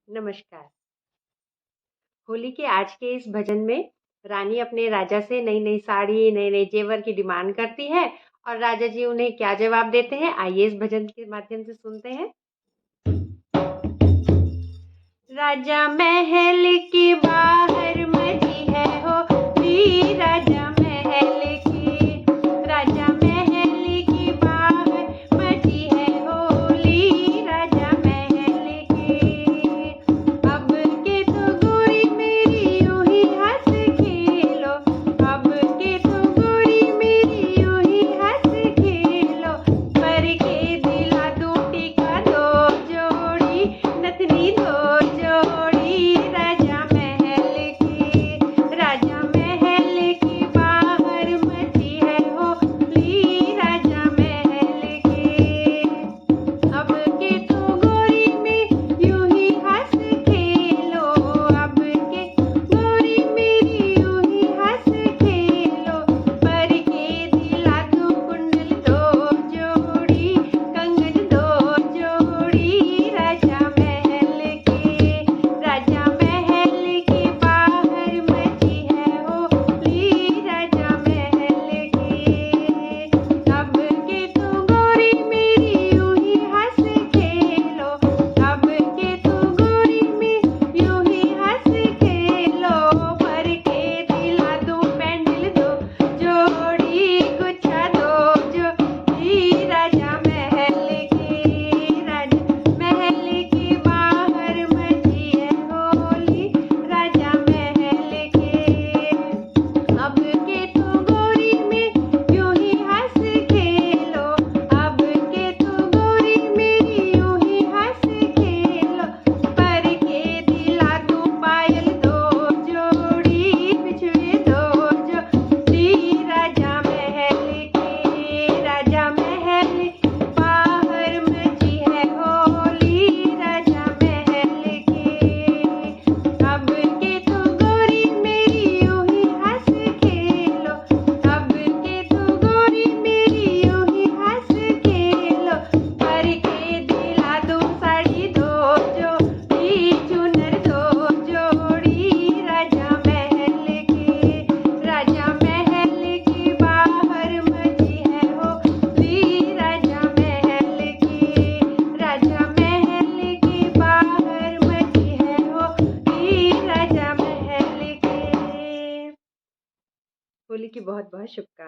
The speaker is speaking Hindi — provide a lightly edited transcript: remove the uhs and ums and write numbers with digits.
नमस्कार। होली के आज के इस भजन में रानी अपने राजा से नई-नई साड़ी, नए-नए जेवर की डिमांड करती है और राजा जी उन्हें क्या जवाब देते हैं, आइए इस भजन के माध्यम से सुनते हैं। राजा महल के बाहर मची है होली, राजा महल की, राजा महल के बाहर मची है होली, राजा महल की। अब के तो गोरी मेरी यूं ही हंस खेलो, अब के तो गोरी मेरी यूं ही हंस खेलो, पर के दिला दूं टीका दो जोड़ी, नथनी दो जोड़ी, राजा महल की, राजा महल की बाहर मची है होली, राजा महल की। अब के तो गोरी में यूं ही हंस खेलो, अब के गोरी मेरी यूं ही हंस खेलो, पर के दिला दूं कुंडल दो जोड़ी, कंगन दो जोड़ी, राजा महल के, राजा महल के बाहर मची है होली, राजा महल की। अब के तो गोरी मेरी यूं ही हंस खेलो, अब के तो गोरी में यूं ही हंस खेलो, पर के दिला दूं पैंडल दो जोड़ी, गुच्छा दो जोड़ी, राजा महल की, राजा महल के बाहर मची है होली, राजा महल के। अब के तो गोरी में यूं ही हंस खेलो, अब के तो गोरी मेरी यूं ही हंस खेलो, पर के दिला दूं पायल दो जोड़ी, बिछुए दो जोड़ी, राजा महल के, राजा महल बाहर मची है होली, राजा महल के। अब के तो गोरी मेरी यूं ही हंस खेलो, अब के तो गोरी मेरी यूं ही हंस खेलो, पर के दिला दूं साड़ी दो जोड़ी, चुनर दो जोड़ी, राजा महल के, राजा महल के बाहर मची है होली, राजा महल की, राजा महल के बाहर मची है होली, राजा महल के। होली की बहुत बहुत शुभकामनाएं।